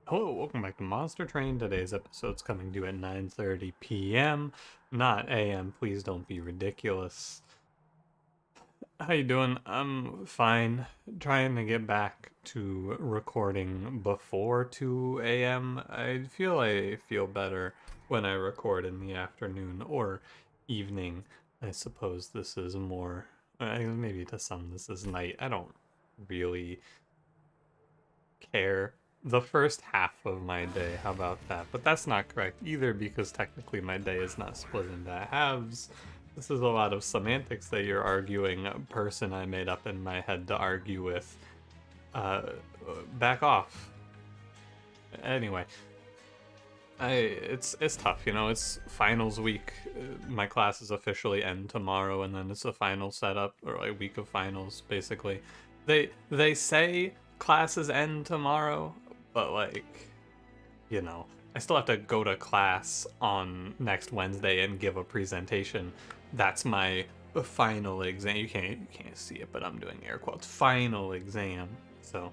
Hello, welcome back to Monster Train. Today's episode's coming due at 9:30 p.m., not a.m. Please don't be ridiculous. How you doing? I'm fine. Trying to get back to recording before 2 a.m. I feel better when I record in the afternoon or evening. I suppose this is more, maybe to some this is night. I don't really care. The first half of my day, how about that? But that's not correct either, because technically my day is not split into halves. This is a lot of semantics that you're arguing. A person I made up in my head to argue with. Uh, Back off. Anyway, it's tough, you know. It's finals week. My classes officially end tomorrow, and then it's a final setup, or a week of finals, basically. They say classes end tomorrow, but like, you know, I still have to go to class on next Wednesday and give a presentation. That's my final exam. You can't see it, but I'm doing air quotes. Final exam. So,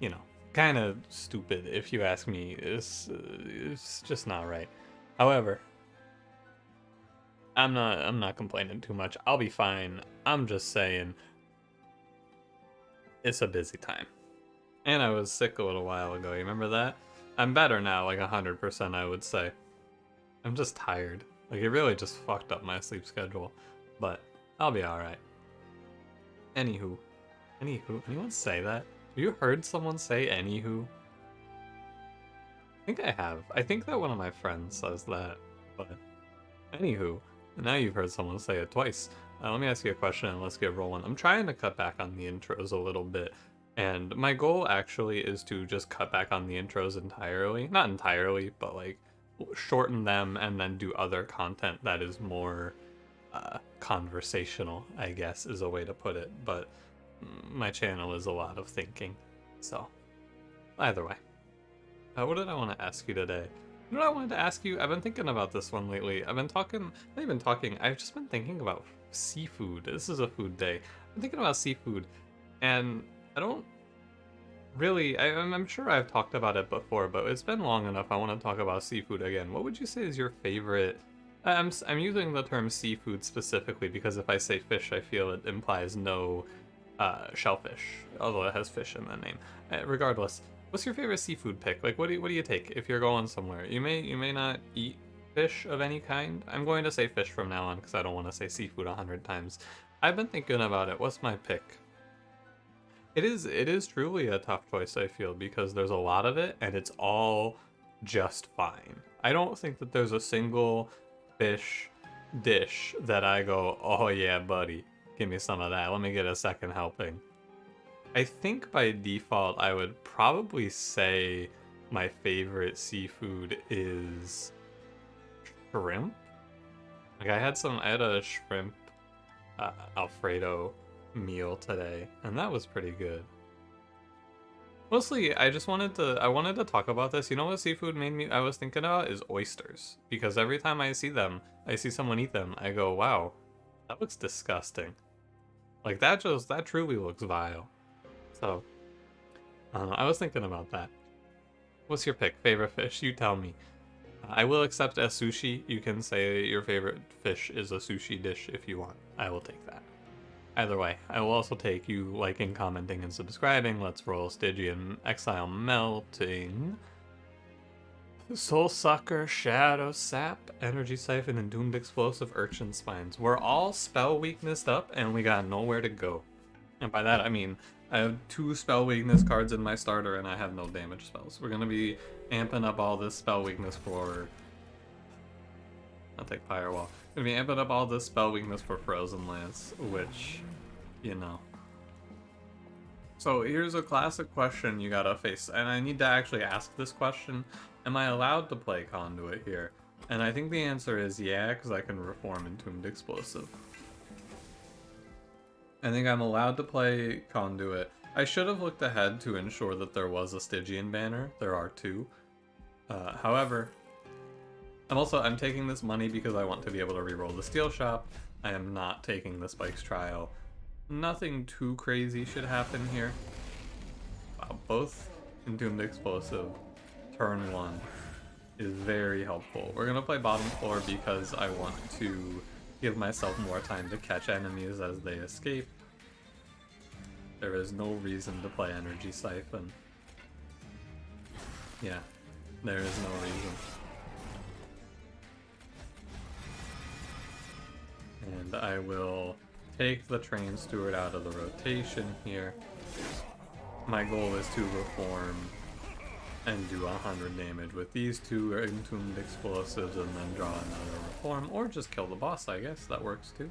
you know, kind of stupid if you ask me. It's just not right. However, I'm not complaining too much. I'll be fine. I'm just saying it's a busy time. And I was sick a little while ago, you remember that? I'm better now, like 100% I would say. I'm just tired. Like, it really just fucked up my sleep schedule. But I'll be alright. Anywho. Anyone say that? Have you heard someone say anywho? I think I have. I think that one of my friends says that. But anywho. Now you've heard someone say it twice. Let me ask you a question and let's get rolling. I'm trying to cut back on the intros a little bit. And my goal actually is to just cut back on the intros entirely. Not entirely, but like shorten them and then do other content that is more conversational, I guess is a way to put it. But my channel is a lot of thinking. So either way. What did I want to ask you today? You know what I wanted to ask you? I've been thinking about this one lately. I've just been thinking about seafood. This is a food day. I'm thinking about seafood. And I don't really, I'm sure I've talked about it before, but it's been long enough. I want to talk about seafood again. What would you say is your favorite? I'm using the term seafood specifically because if I say fish, I feel it implies no shellfish, although it has fish in the name. Regardless, what's your favorite seafood pick? Like, what do you take if you're going somewhere? You may not eat fish of any kind. I'm going to say fish from now on because I don't want to say seafood 100 times. I've been thinking about it. What's my pick? It is truly a tough choice, I feel, because there's a lot of it and it's all just fine. I don't think that there's a single fish dish that I go, oh yeah, buddy, give me some of that. Let me get a second helping. I think by default, I would probably say my favorite seafood is shrimp. Like I had a shrimp Alfredo meal today, and that was pretty good. Mostly, I wanted to talk about this. You know what seafood I was thinking about is oysters. Because every time I see someone eat them, I go, wow, that looks disgusting. Like that truly looks vile. So, I was thinking about that. What's your pick? Favorite fish? You tell me. I will accept a sushi. You can say your favorite fish is a sushi dish if you want. I will take that. Either way, I will also take you liking, commenting, and subscribing. Let's roll Stygian, Exile Melting, Soul Sucker, Shadow Sap, Energy Siphon, and Doomed Explosive Urchin Spines. We're all spell weaknessed up, and we got nowhere to go. And by that, I mean I have 2 spell weakness cards in my starter, and I have no damage spells. We're going to be amping up all this spell weakness for... I'll take Firewall. Gonna be amping up all this spell weakness for Frozen Lance, which, you know. So here's a classic question you gotta face, and I need to actually ask this question. Am I allowed to play Conduit here? And I think the answer is yeah, because I can reform Entombed Explosive. I think I'm allowed to play Conduit. I should have looked ahead to ensure that there was a Stygian banner. There are 2. However, I'm taking this money because I want to be able to reroll the Steel Shop. I am not taking the Spikes Trial. Nothing too crazy should happen here. Wow, both Entombed Explosive turn 1 is very helpful. We're gonna play bottom floor because I want to give myself more time to catch enemies as they escape. There is no reason to play Energy Siphon. Yeah, there is no reason. And I will take the Train Steward out of the rotation here. My goal is to reform and do 100 damage with these two Entombed Explosives and then draw another reform, or just kill the boss, I guess. That works too.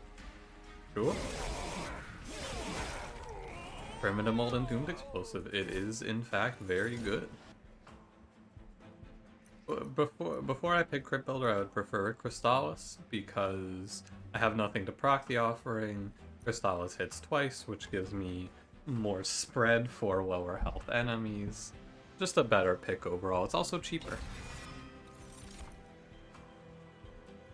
Cool. Primitive Mold Entombed Explosive. It is, in fact, very good. Before I pick Crypt Builder, I would prefer Crystallis, because I have nothing to proc the offering. Crystallis hits twice, which gives me more spread for lower health enemies. Just a better pick overall. It's also cheaper.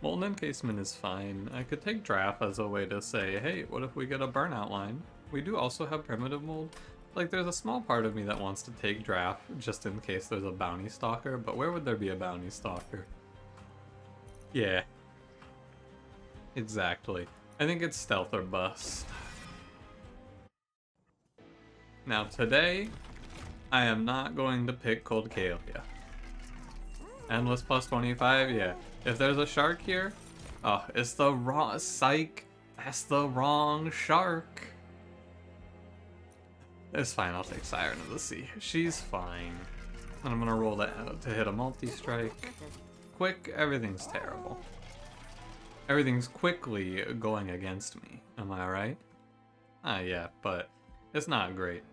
Molten Encasement is fine. I could take Draft as a way to say, hey, what if we get a burnout line? We do also have Primitive Mold. Like, there's a small part of me that wants to take Draft just in case there's a Bounty Stalker, but where would there be a Bounty Stalker? Yeah. Exactly. I think it's Stealth or Bust. Now today, I am not going to pick Cold Kalia. Endless plus 25, yeah. If there's a shark here, oh, it's the wrong, psych, that's the wrong shark. It's fine, I'll take Siren of the Sea. She's fine. And I'm gonna roll that to hit a multi-strike. Quick, everything's terrible. Everything's quickly going against me, am I right? Ah, yeah, but it's not great.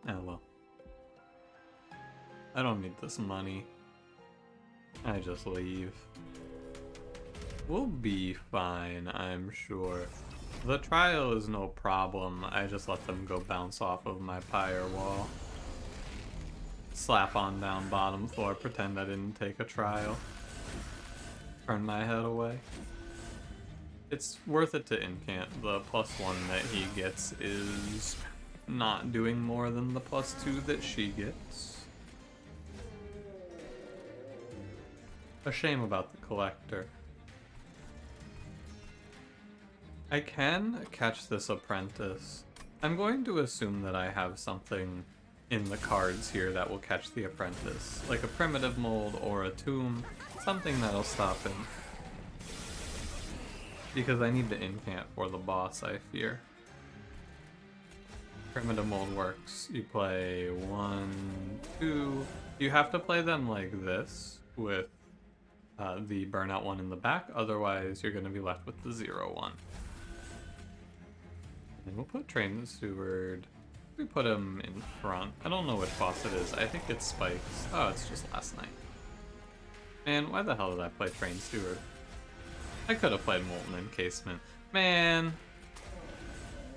Oh well. I don't need this money. I just leave. We'll be fine, I'm sure. The trial is no problem. I just let them go bounce off of my pyre wall. Slap on down bottom floor, pretend I didn't take a trial. Turn my head away. It's worth it to incant. The +1 that he gets is not doing more than the +2 that she gets. A shame about the collector. I can catch this apprentice. I'm going to assume that I have something in the cards here that will catch the apprentice. Like a primitive mold or a tomb. Something that'll stop him. Because I need to incant for the boss, I fear. Primitive mold works. You play 1, 2. You have to play them like this with the burnout one in the back. Otherwise, you're going to be left with the 0-1. And we'll put Train Steward. We put him in front. I don't know which boss it is. I think it's Spikes. Oh, it's just last night. Man, why the hell did I play Train Steward? I could have played Molten Encasement. Man!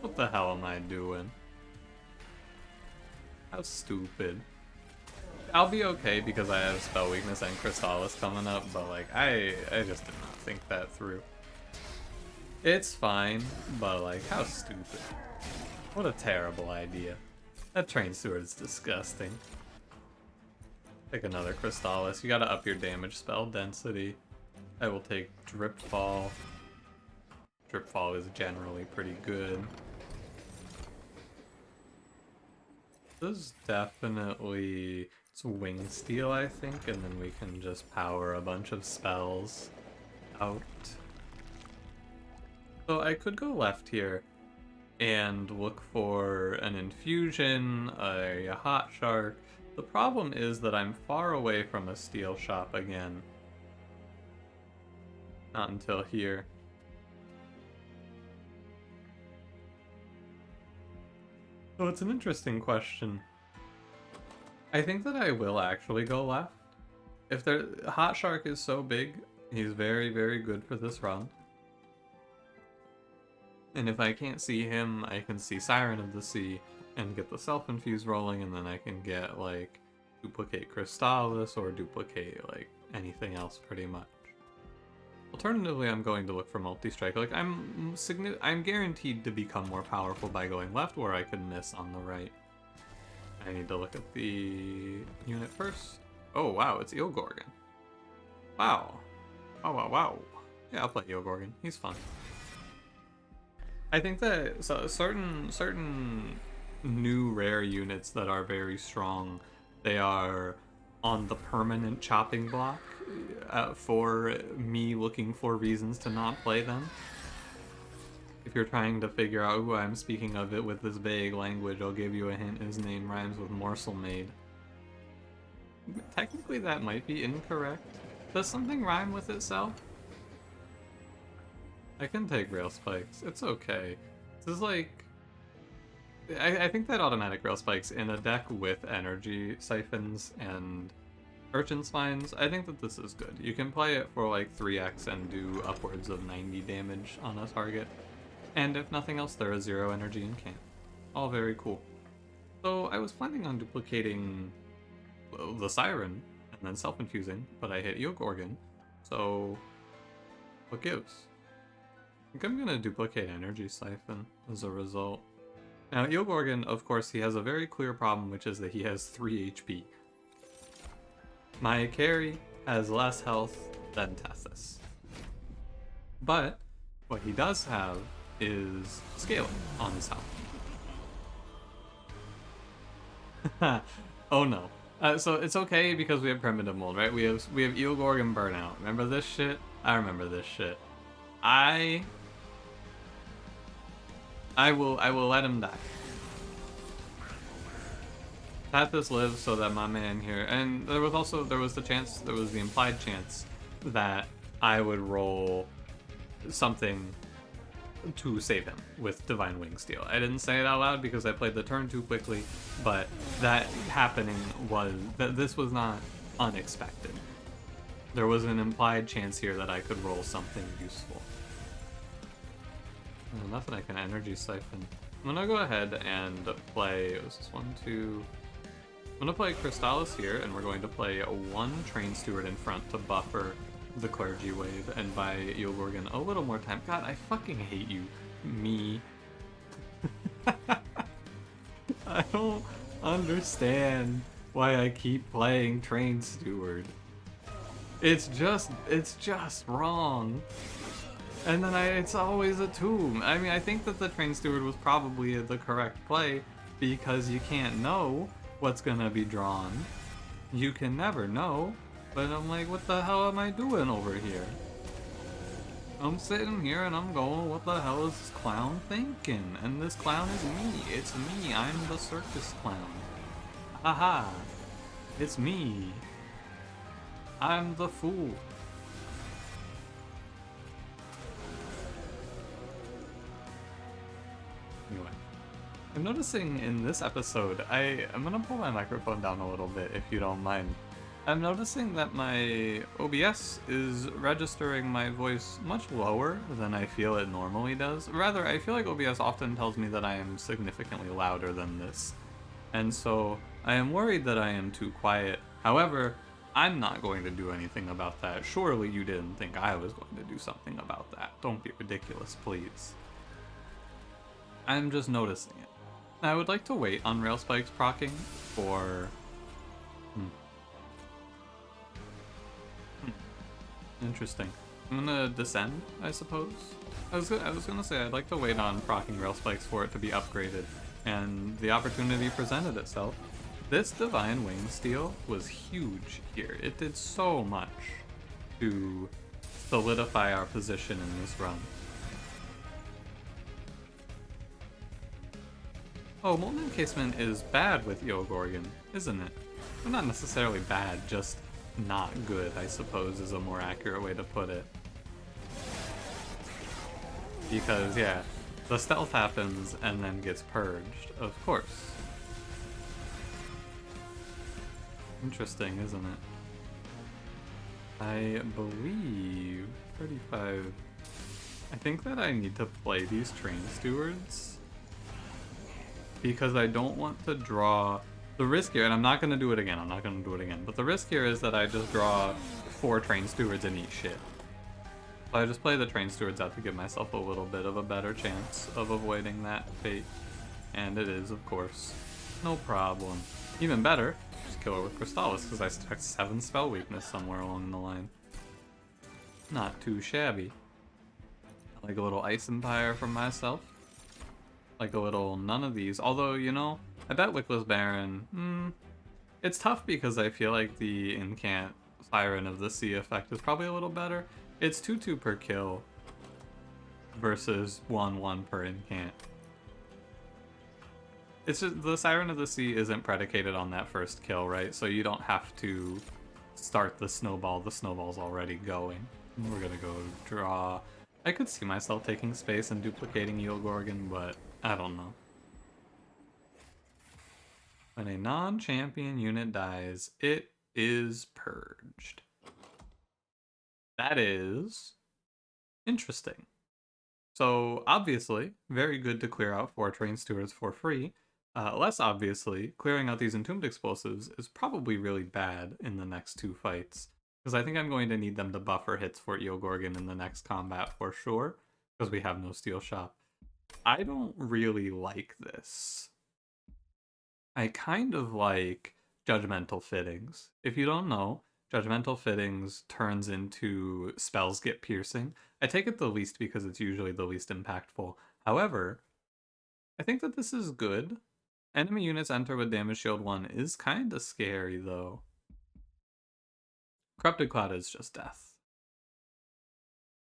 What the hell am I doing? How stupid. I'll be okay because I have Spell Weakness and Crystallis coming up, but like, I just did not think that through. It's fine, but like, how stupid. What a terrible idea. That Train Steward is disgusting. Take another Crystallis. You gotta up your damage spell density. I will take Drip Fall. Drip Fall is generally pretty good. This is definitely... it's Wing Steel, I think, and then we can just power a bunch of spells out. So I could go left here and look for an Infusion, a Hot Shark. The problem is that I'm far away from a steel shop again. Not until here. So it's an interesting question. I think that I will actually go left. If there, Hot Shark is so big, he's very, very good for this run. And if I can't see him, I can see Siren of the Sea and get the self-infuse rolling, and then I can get, like, duplicate Crystallis or duplicate, like, anything else pretty much. Alternatively, I'm going to look for multi-strike. Like, I'm guaranteed to become more powerful by going left, where I could miss on the right. I need to look at the unit first. Oh, wow, it's Eel Gorgon. Wow. Wow. Yeah, I'll play Eel Gorgon. He's fun. I think that certain new rare units that are very strong, they are on the permanent chopping block for me looking for reasons to not play them. If you're trying to figure out who I'm speaking of it with this vague language, I'll give you a hint. His name rhymes with morsel made. Technically that might be incorrect. Does something rhyme with itself? I can take rail spikes. It's okay. This is like... I think that automatic rail spikes in a deck with energy siphons and urchin spines, I think that this is good. You can play it for like 3x and do upwards of 90 damage on a target. And if nothing else, there is 0 energy in camp. All very cool. So I was planning on duplicating the Siren and then self-infusing, but I hit Eel Gorgon. So what gives? I think I'm gonna duplicate Energy Siphon as a result. Now, Eel Gorgon, of course, he has a very clear problem, which is that he has 3 HP. My carry has less health than Tethys. But what he does have is scaling on his health. Oh no. So it's okay because we have primitive mold, right? We have Eel Gorgon burnout. Remember this shit? I remember this shit. I will let him die. Tethys lives so that my man here, and there was the implied chance that I would roll something to save him with Divine Wing Steel. I didn't say it out loud because I played the turn too quickly, but that happening this was not unexpected. There was an implied chance here that I could roll something useful. Oh, nothing I can energy siphon. I'm gonna go ahead and play, was this 1, 2... I'm gonna play Crystallis here, and we're going to play 1 Train Steward in front to buffer the Clergy Wave, and buy Eel Gorgon a little more time. God, I fucking hate you. Me. I don't understand why I keep playing Train Steward. It's just wrong. And then it's always a tomb. I mean, I think that the Train Steward was probably the correct play, because you can't know what's gonna be drawn. You can never know. But I'm like, what the hell am I doing over here? I'm sitting here and I'm going, what the hell is this clown thinking? And this clown is me. It's me. I'm the circus clown. Haha. It's me. I'm the fool. Anyway. I'm noticing in this episode, I'm gonna pull my microphone down a little bit if you don't mind. I'm noticing that my OBS is registering my voice much lower than I feel it normally does. Rather, I feel like OBS often tells me that I am significantly louder than this. And so, I am worried that I am too quiet. However, I'm not going to do anything about that. Surely you didn't think I was going to do something about that. Don't be ridiculous, please. I'm just noticing it. I would like to wait on Rail Spikes proccing for... Interesting. I'm gonna descend, I suppose. I was gonna say I'd like to wait on proccing Rail Spikes for it to be upgraded, and the opportunity presented itself. This Divine Wing Steel was huge here. It did so much to solidify our position in this run. Oh, Molten Encasement is bad with Eel Gorgon, isn't it? Well, not necessarily bad, just not good, I suppose, is a more accurate way to put it. Because, yeah, the stealth happens and then gets purged, of course. Interesting, isn't it? I believe 35... I think that I need to play these Train Stewards because I don't want to draw... The risk here, and I'm not going to do it again, but the risk here is that I just draw 4 Train Stewards and eat shit. So I just play the train stewards out to give myself a little bit of a better chance of avoiding that fate. And it is, of course, no problem. Even better, just kill her with Crystallis, because I stuck 7 spell weakness somewhere along the line. Not too shabby. I like a little Ice Empire from myself. Like a little none of these. Although, you know, I bet Wickless Baron, it's tough because I feel like the Incant Siren of the Sea effect is probably a little better. It's 2/2 per kill versus 1/1 per Incant. It's just the Siren of the Sea isn't predicated on that first kill, right? So you don't have to start the snowball. The snowball's already going. We're gonna go draw. I could see myself taking space and duplicating Eelgorgon, but I don't know. When a non-champion unit dies, it is purged. That is interesting. So obviously, very good to clear out 4 train stewards for free. Less obviously, clearing out these entombed explosives is probably really bad in the next 2 fights. Because I think I'm going to need them to buffer hits for Eelgorgon in the next combat for sure. Because we have no Steel Shop. I don't really like this. I kind of like Judgmental Fittings. If you don't know, Judgmental Fittings turns into spells get piercing. I take it the least because it's usually the least impactful. However, I think that this is good. Enemy units enter with damage shield 1 is kind of scary though. Corrupted Cloud is just death.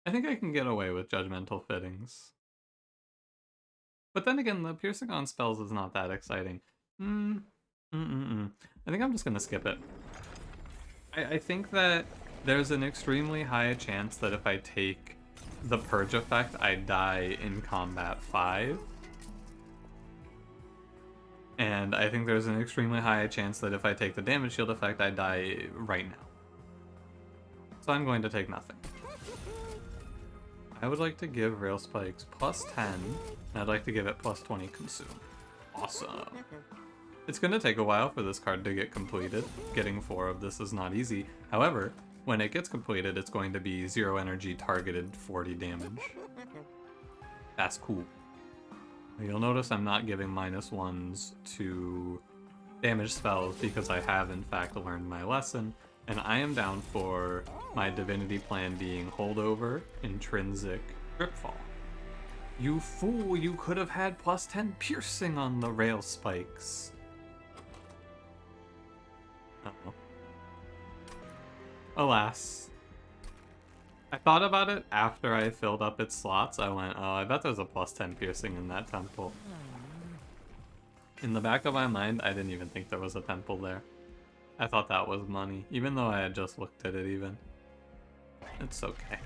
I think I can get away with Judgmental Fittings. But then again, the piercing on spells is not that exciting. I think I'm just gonna skip it. I think that there's an extremely high chance that if I take the Purge effect, I die in combat 5. And I think there's an extremely high chance that if I take the damage shield effect, I die right now. So I'm going to take nothing. I would like to give Rail Spikes plus 10, and I'd like to give it plus 20 consume. Awesome. It's going to take a while for this card to get completed. Getting 4 of this is not easy. However, when it gets completed, it's going to be 0 energy targeted 40 damage. That's cool. You'll notice I'm not giving -1s to damage spells because I have in fact learned my lesson, and I am down for my Divinity plan being Holdover, Intrinsic, Dripfall. You fool, you could have had plus 10 piercing on the Rail Spikes. Uh-oh. Alas. I thought about it after I filled up its slots. I went, oh, I bet there's a plus 10 piercing in that temple. In the back of my mind, I didn't even think there was a temple there. I thought that was money, even though I had just looked at it even. It's okay.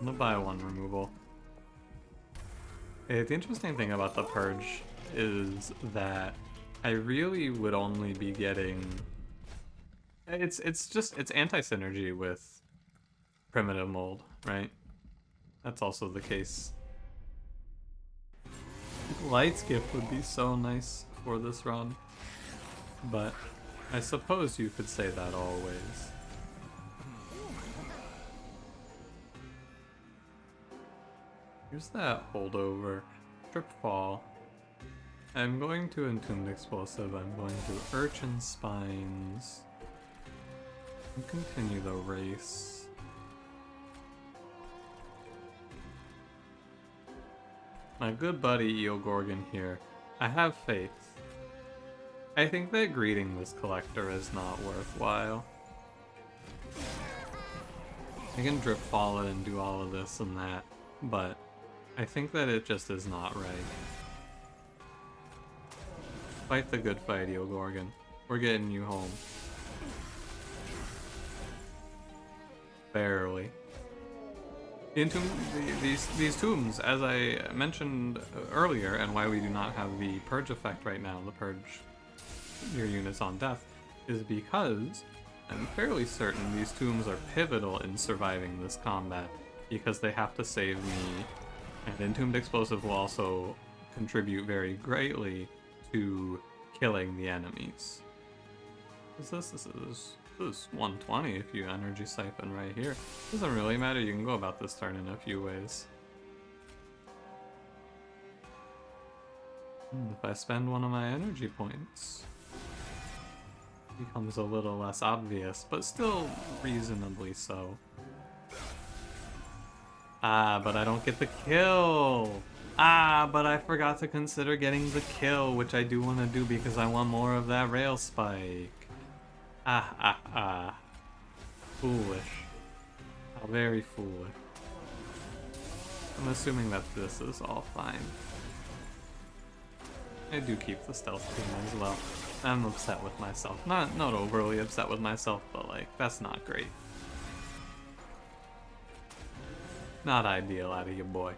I'm gonna buy 1 removal. Okay, the interesting thing about the Purge is that I really would only be getting... It's anti-synergy with Primitive Mold, right? That's also the case. Light's Gift would be so nice for this run, but I suppose you could say that always. Here's that Holdover. Dripfall. I'm going to Entombed Explosive, I'm going to Urchin Spines, and continue the race. My good buddy Eelgorgon here. I have faith. I think that greeting this collector is not worthwhile. I can Dripfall it and do all of this and that, but I think that it just is not right. Fight the good fight, Eelgorgon. We're getting you home. Barely. These tombs, as I mentioned earlier, and why we do not have the Purge effect right now, the Purge your units on death, is because I'm fairly certain these tombs are pivotal in surviving this combat, because they have to save me, and Entombed Explosive will also contribute very greatly to killing the enemies. What is this? This is This is 120 if you energy siphon right here. Doesn't really matter, you can go about this turn in a few ways. If I spend one of my energy points, it becomes a little less obvious, but still reasonably so. Ah, but I don't get the kill! Ah, but I forgot to consider getting the kill, which I do want to do because I want more of that rail spike. Ah. Foolish. How very foolish. I'm assuming that this is all fine. I do keep the stealth team as well. I'm upset with myself. Not overly upset with myself, but like, that's not great. Not ideal out of your boy.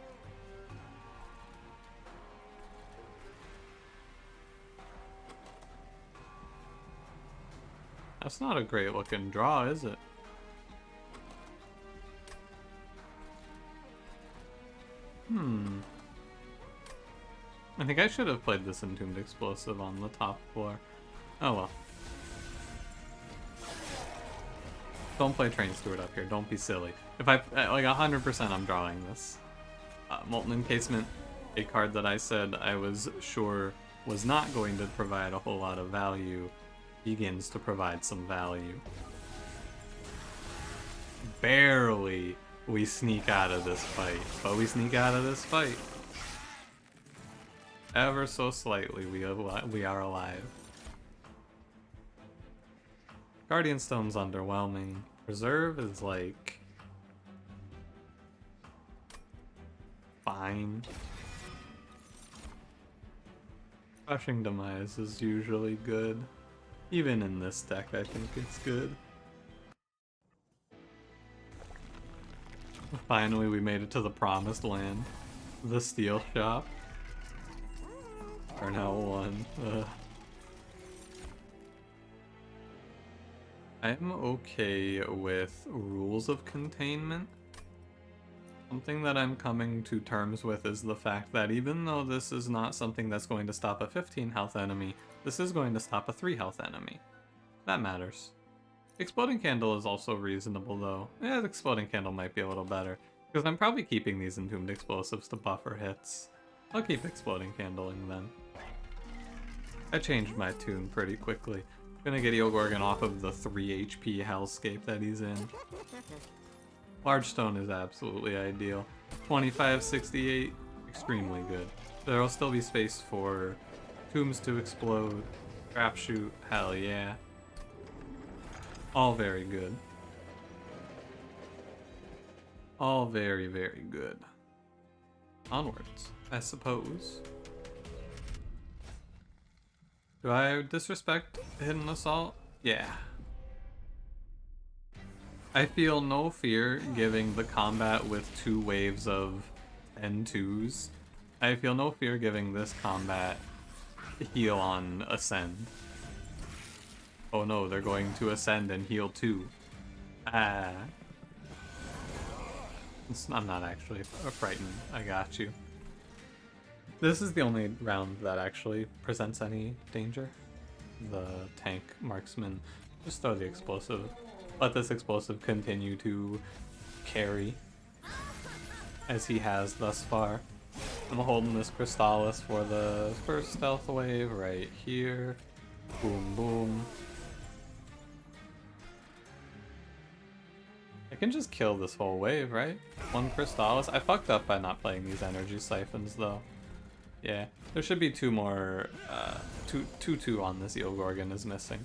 That's not a great looking draw, is it? I think I should have played this Entombed Explosive on the top floor. Oh well. Don't play Train Steward up here, don't be silly. If I, like 100% I'm drawing this. Molten Encasement, a card that I said I was sure was not going to provide a whole lot of value, begins to provide some value. Barely we sneak out of this fight, but we sneak out of this fight. Ever so slightly, we are alive. Guardian Stone's underwhelming. Reserve is like fine. Crushing Demise is usually good. Even in this deck, I think it's good. Finally, we made it to the promised land. The Steel Shop. Are now one. I'm okay with rules of containment. Something that I'm coming to terms with is the fact that even though this is not something that's going to stop a 15 health enemy, this is going to stop a 3 health enemy. That matters. Exploding Candle is also reasonable though. Yeah, the Exploding Candle might be a little better, because I'm probably keeping these Entombed Explosives to buffer hits. I'll keep Exploding Candling then. I changed my tune pretty quickly. I'm gonna get Eogorgon off of the 3 HP hellscape that he's in. Large Stone is absolutely ideal. 2568, extremely good. There will still be space for Tombs to explode, Crapshoot, hell yeah. All very good. All very, very good. Onwards, I suppose. Do I disrespect Hidden Assault? Yeah. I feel no fear giving the combat with 2 waves of N2s. I feel no fear giving this combat heal on Ascend. Oh no, they're going to Ascend and heal too. Ah. I'm not actually frightened, I got you. This is the only round that actually presents any danger. The tank marksman. Just throw the explosive. Let this explosive continue to carry as he has thus far. I'm holding this Crystallis for the first stealth wave right here. Boom, boom. I can just kill this whole wave, right? 1 Crystallis. I fucked up by not playing these energy siphons though. Yeah, there should be 2 more, 2 on this Eogorgon is missing.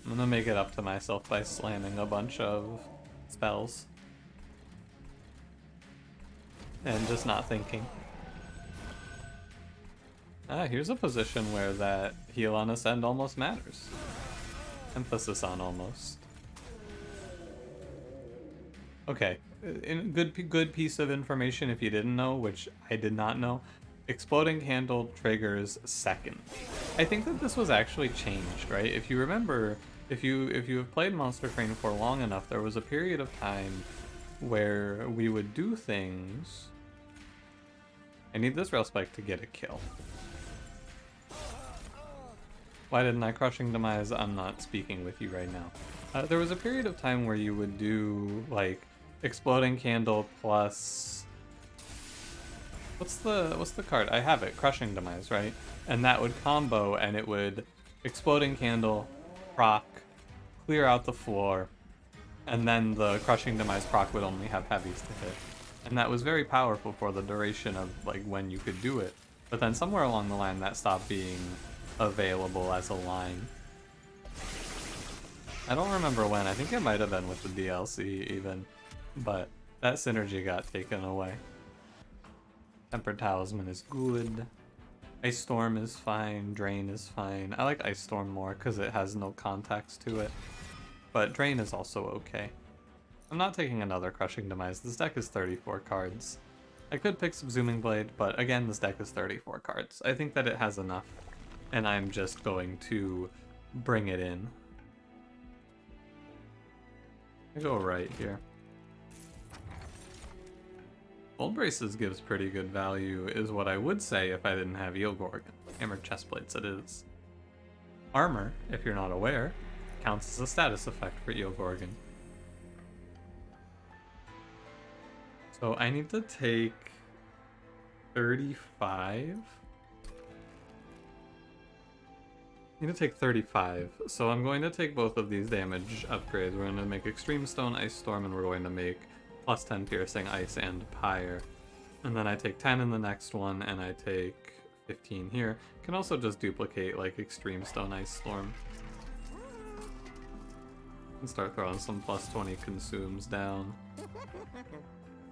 I'm gonna make it up to myself by slamming a bunch of spells. And just not thinking. Ah, here's a position where that heal on Ascend almost matters. Emphasis on almost. Okay, good piece of information if you didn't know, which I did not know. Exploding Candle triggers second. I think that this was actually changed, right? If you remember, if you have played Monster Train for long enough, there was a period of time where we would do things. I need this rail spike to get a kill. Why didn't I Crushing Demise? I'm not speaking with you right now. There was a period of time where you would do, like, Exploding Candle plus... What's the card? I have it, Crushing Demise, right? And that would combo, and it would Exploding Candle, proc, clear out the floor, and then the Crushing Demise proc would only have heavies to hit. And that was very powerful for the duration of, like, when you could do it. But then somewhere along the line that stopped being available as a line. I don't remember when, I think it might have been with the DLC even, but that synergy got taken away. Tempered Talisman is good. Ice Storm is fine, Drain is fine. I like Ice Storm more because it has no context to it, but Drain is also okay. I'm not taking another Crushing Demise. This deck is 34 cards. I could pick Subsuming Blade, but again, this deck is 34 cards. I think that it has enough, and I'm just going to bring it in. I go right here. Gold Braces gives pretty good value, is what I would say if I didn't have Eel Gorgon. Hammered Chestplates it is. Armor, if you're not aware, counts as a status effect for Eel Gorgon. So I need to take 35. I need to take 35. So I'm going to take both of these damage upgrades. We're going to make Extreme Stone, Ice Storm, and we're going to make plus 10 piercing, ice, and pyre. And then I take 10 in the next one, and I take 15 here. Can also just duplicate like Extreme Stone, Ice Storm. And start throwing some plus 20 consumes down.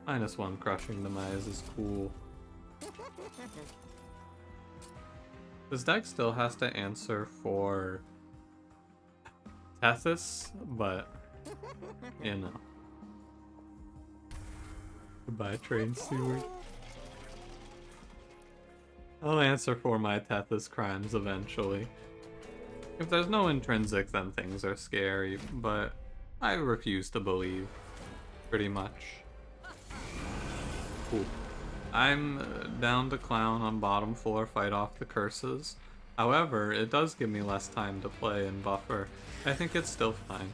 -1 Crushing Demise is cool. This deck still has to answer for Tethys, but you know. Goodbye, Train Steward. I'll answer for my Tethys crimes eventually. If there's no intrinsic, then things are scary, but I refuse to believe, pretty much. Cool. I'm down to clown on bottom floor, fight off the curses. However, it does give me less time to play and buffer. I think it's still fine.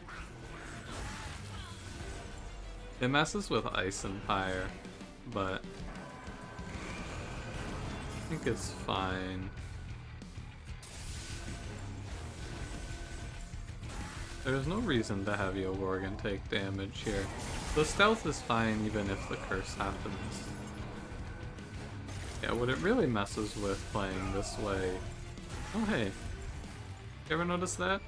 It messes with ice and pyre, but I think it's fine. There's no reason to have Eel Gorgon take damage here. The stealth is fine even if the curse happens. Yeah, what it really messes with playing this way... Oh hey, you ever notice that?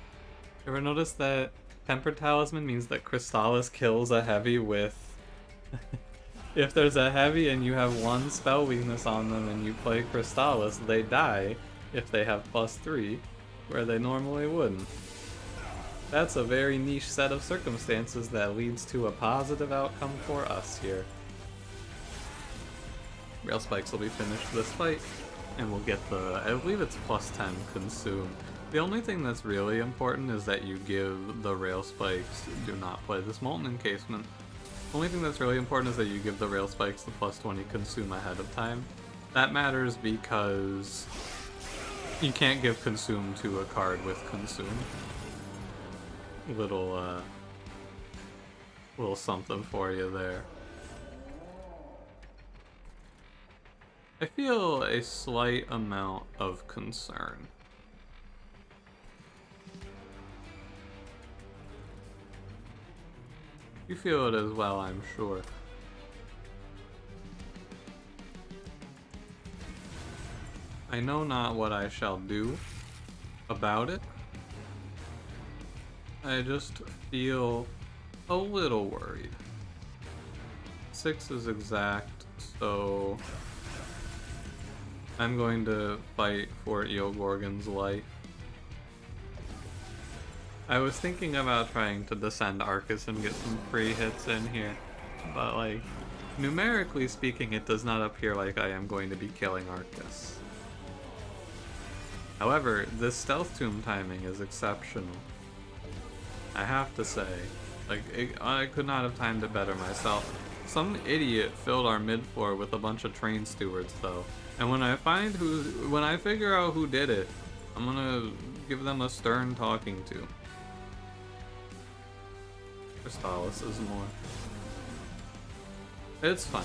You ever notice that Tempered Talisman means that Crystallis kills a heavy with... If there's a heavy and you have one spell weakness on them and you play Crystallis, they die if they have +3, where they normally wouldn't. That's a very niche set of circumstances that leads to a positive outcome for us here. Rail Spikes will be finished this fight, and we'll get the, I believe it's +10 consume. The only thing that's really important is that you give the Rail Spikes, do not play this Molten Encasement. The only thing that's really important is that you give the Rail Spikes the +20 consume ahead of time. That matters because you can't give consume to a card with consume. Little something for you there. I feel a slight amount of concern. You feel it as well, I'm sure. I know not what I shall do about it. I just feel a little worried. 6 is exact, so I'm going to fight for Eel Gorgon's life. I was thinking about trying to descend Arcus and get some free hits in here, but like, numerically speaking, it does not appear like I am going to be killing Arcus. However, this Stealth Tomb timing is exceptional. I have to say, like, I could not have timed it better myself. Some idiot filled our mid floor with a bunch of Train Stewards though, and when I figure out who did it, I'm gonna give them a stern talking to. Crystallis is more. It's fine.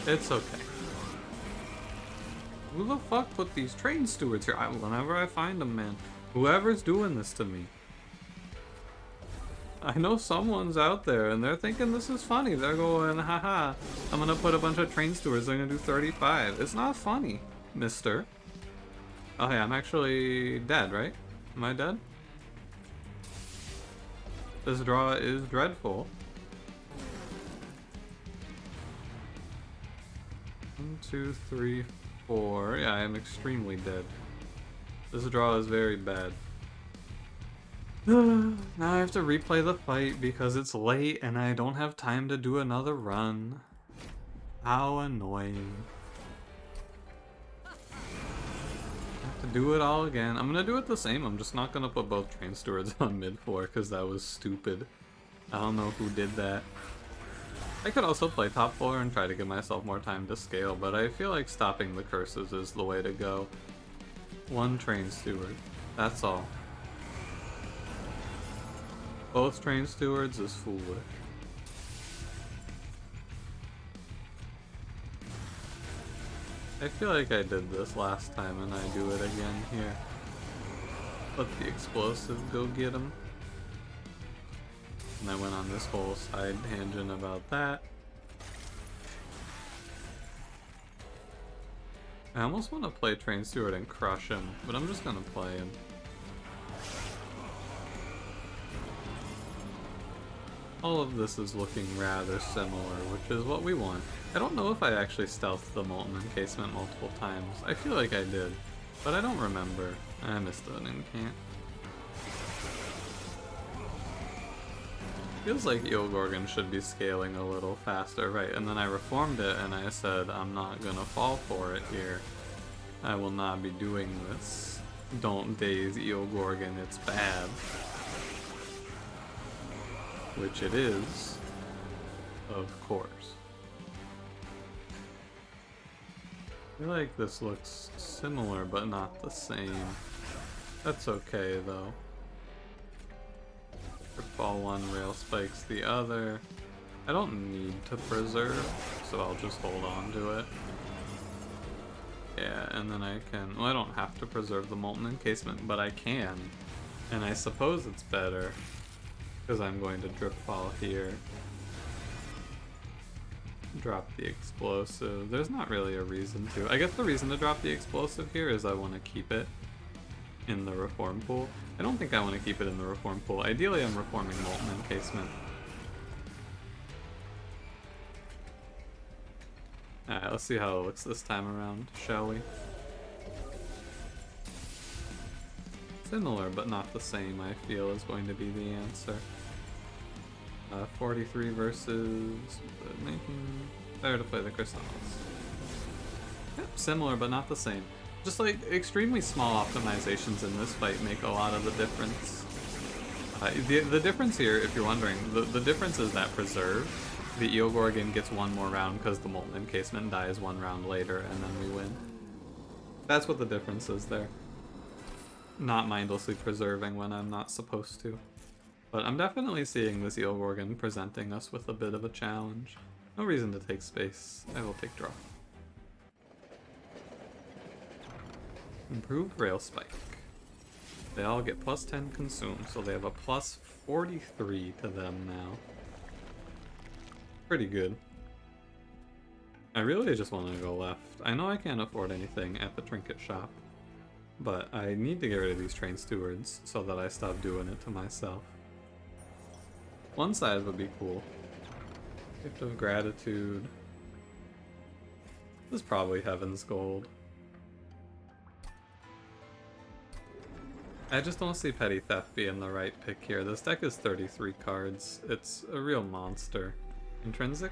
It's okay. Who the fuck put these train stewards here? Whenever I find them, man. Whoever's doing this to me. I know someone's out there and they're thinking this is funny. They're going, haha, I'm gonna put a bunch of train stewards, they're gonna do 35. It's not funny, mister. Oh yeah, I'm actually dead, right? Am I dead? This draw is dreadful. 1, 2, 3, 4. Yeah, I am extremely dead. This draw is very bad. Now I have to replay the fight because it's late and I don't have time to do another run. How annoying. I have to do it all again. I'm gonna do it the same. I'm just not gonna put both train stewards on mid 4 because that was stupid. I don't know who did that. I could also play top 4 and try to give myself more time to scale, but I feel like stopping the curses is the way to go. 1 train steward. That's all. Both train stewards is foolish. I feel like I did this last time and I do it again here. Let the explosive go get him. And I went on this whole side tangent about that. I almost want to play train steward and crush him, but I'm just gonna play him. All of this is looking rather similar, which is what we want. I don't know if I actually stealthed the Molten Encasement multiple times. I feel like I did, but I don't remember. I missed an incant. Feels like Eel Gorgon should be scaling a little faster, right? And then I reformed it and I said, I'm not gonna fall for it here. I will not be doing this. Don't daze Eel Gorgon, it's bad. Which it is, of course. I feel like this looks similar, but not the same. That's okay, though. Fall 1, rail spikes the other. I don't need to preserve, so I'll just hold on to it. Yeah, and then I can... Well, I don't have to preserve the Molten Encasement, but I can. And I suppose it's better. Because I'm going to drip fall here. Drop the explosive. There's not really a reason to. I guess the reason to drop the explosive here is I want to keep it in the reform pool. I don't think I want to keep it in the reform pool. Ideally I'm reforming Molten Encasement. Alright, let's see how it looks this time around, shall we? Similar, but not the same, I feel, is going to be the answer. 43 versus 19. Better to play the Crystals. Yep, similar, but not the same. Just like extremely small optimizations in this fight make a lot of the difference. The difference here, if you're wondering, the difference is that preserve. The Eel Gorgon gets 1 more round because the Molten Encasement dies 1 round later, and then we win. That's what the difference is there. Not mindlessly preserving when I'm not supposed to. But I'm definitely seeing this Eel Gorgon presenting us with a bit of a challenge. No reason to take space. I will take draw. Improved rail spike. They all get plus 10 consumed, so they have a plus 43 to them now. Pretty good. I really just want to go left. I know I can't afford anything at the Trinket shop, but I need to get rid of these train stewards so that I stop doing it to myself. One side would be cool. Gift of Gratitude. This is probably Heaven's Gold. I just don't see Petty Theft being the right pick here. This deck is 33 cards. It's a real monster. Intrinsic?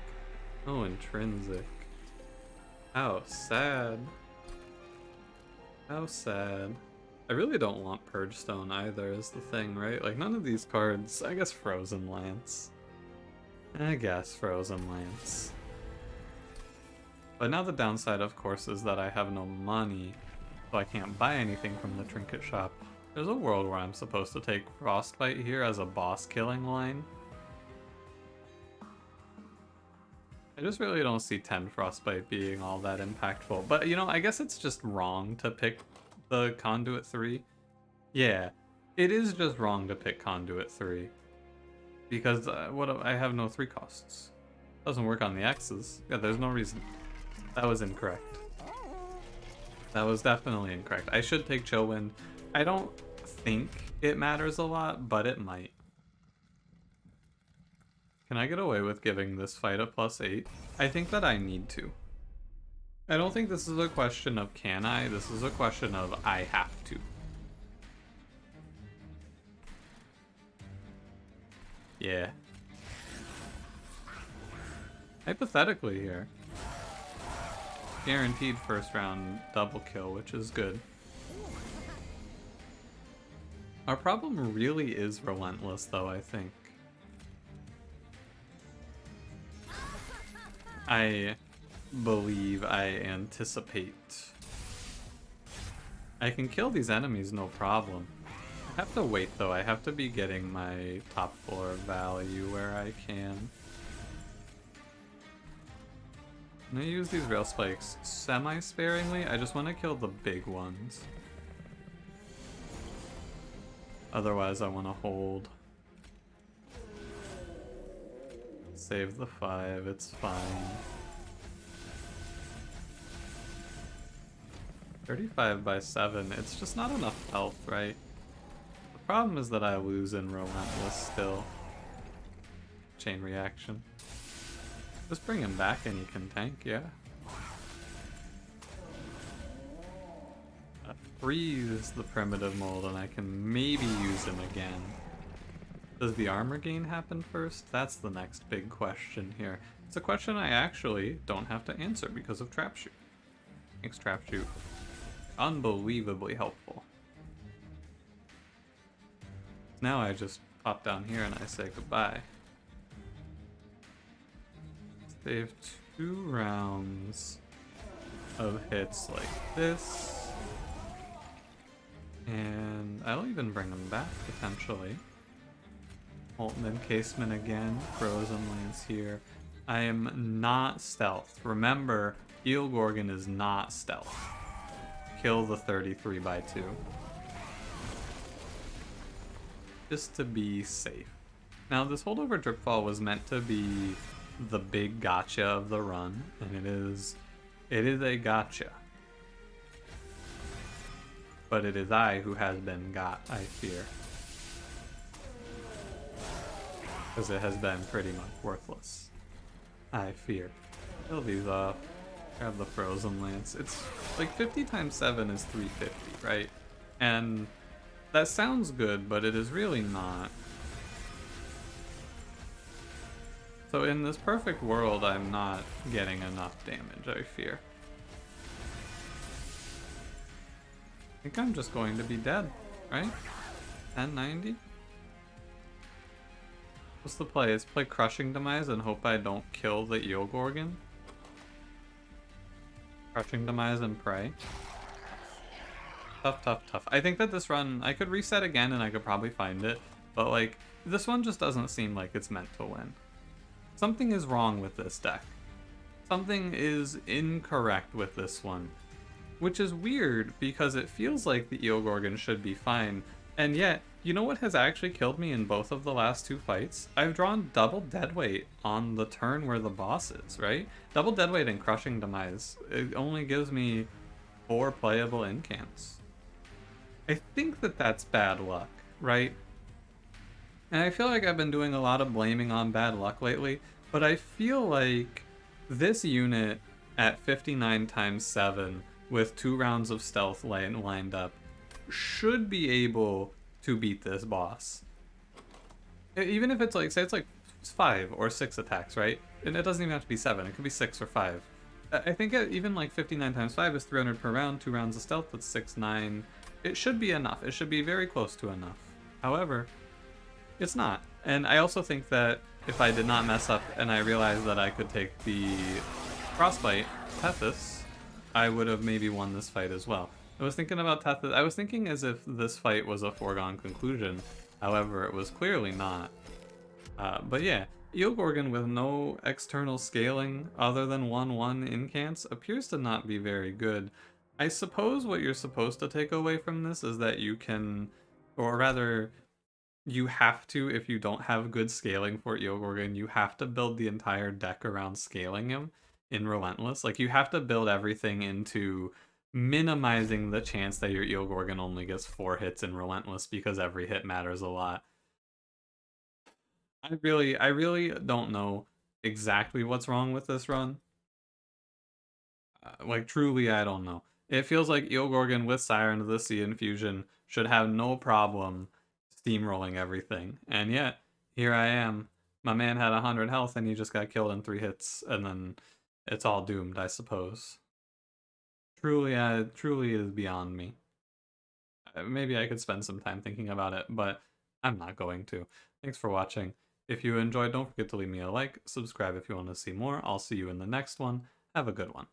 Oh, Intrinsic. How sad. How sad. I really don't want Purge Stone either, is the thing, right? Like, none of these cards... I guess Frozen Lance. But now the downside, of course, is that I have no money, so I can't buy anything from the trinket shop. There's a world where I'm supposed to take Frostbite here as a boss killing line. I just really don't see 10 Frostbite being all that impactful. But, you know, I guess it's just wrong to pick the Conduit 3. Yeah, it is just wrong to pick Conduit 3. Because I have no 3 costs. Doesn't work on the X's. Yeah, there's no reason. That was incorrect. That was definitely incorrect. I should take Chillwind. I don't think it matters a lot, but it might. Can I get away with giving this fight a +8? I think that I need to. I don't think this is a question of can I, this is a question of I have to. Yeah. Hypothetically here. Guaranteed first round double kill, which is good. Our problem really is Relentless, though, I think. I believe, I anticipate. I can kill these enemies, no problem. I have to wait, though. I have to be getting my top floor value where I can. I'm gonna use these rail spikes semi-sparingly. I just want to kill the big ones. Otherwise, I want to hold. Save the 5, it's fine. 35 by 7, it's just not enough health, right? The problem is that I lose in Relentless still. Chain reaction. Just bring him back and he can tank, yeah. Freeze the primitive mold and I can maybe use him again. Does the armor gain happen first? That's the next big question here. It's a question I actually don't have to answer because of Trap Shoot. Thanks, Trap Shoot. Unbelievably helpful. Now I just pop down here and I say goodbye. Save 2 rounds of hits like this. And I'll even bring them back potentially. Molten Encasement again, Frozen Lance here. I am not stealth. Remember, Eel Gorgon is not stealth. Kill the 33 by 2. Just to be safe. Now this holdover Dripfall was meant to be the big gotcha of the run, and it is a gotcha. But it is I who has been got, I fear. Because it has been pretty much worthless. I fear. Kill these off. Grab the Frozen Lance. It's like 50 times 7 is 350, right? And that sounds good, but it is really not. So in this perfect world, I'm not getting enough damage, I fear. I think I'm just going to be dead, right? 1090? What's the play? Is play Crushing Demise and hope I don't kill the Eel Gorgon? Crushing Demise and pray. Tough, tough, tough. I think that this run, I could reset again and I could probably find it, but like, this one just doesn't seem like it's meant to win. Something is wrong with this deck. Something is incorrect with this one. Which is weird, because it feels like the Eel Gorgon should be fine, and yet, you know what has actually killed me in both of the last 2 fights? I've drawn double deadweight on the turn where the boss is, right? Double deadweight and Crushing Demise. It only gives me 4 playable incants. I think that that's bad luck, right? And I feel like I've been doing a lot of blaming on bad luck lately, but I feel like this unit at 59 times 7 with 2 rounds of stealth lined up should be able to beat this boss. Even if it's like, say it's like 5 or 6 attacks, right? And it doesn't even have to be 7, it could be 6 or 5. I think even like 59 times 5 is 300 per round, 2 rounds of stealth, that's 6, 9. It should be enough, it should be very close to enough. However, it's not. And I also think that if I did not mess up and I realized that I could take the Frostbite, Tethys, I would have maybe won this fight as well. I was thinking about Tethys. I was thinking as if this fight was a foregone conclusion. However, it was clearly not. But yeah, Eel Gorgon with no external scaling other than 1/1 incants appears to not be very good. I suppose what you're supposed to take away from this is that you can, or rather, you have to, if you don't have good scaling for Eel Gorgon, you have to build the entire deck around scaling him in Relentless. Like, you have to build everything into minimizing the chance that your Eel Gorgon only gets 4 hits in Relentless because every hit matters a lot. I really don't know exactly what's wrong with this run. Like, truly, I don't know. It feels like Eel Gorgon with Siren of the Sea infusion should have no problem steamrolling everything. And yet, here I am. My man had 100 health and he just got killed in 3 hits, and then it's all doomed, I suppose. Truly it is beyond me. Maybe I could spend some time thinking about it, but I'm not going to. Thanks for watching. If you enjoyed, don't forget to leave me a like, subscribe if you want to see more. I'll see you in the next one. Have a good one.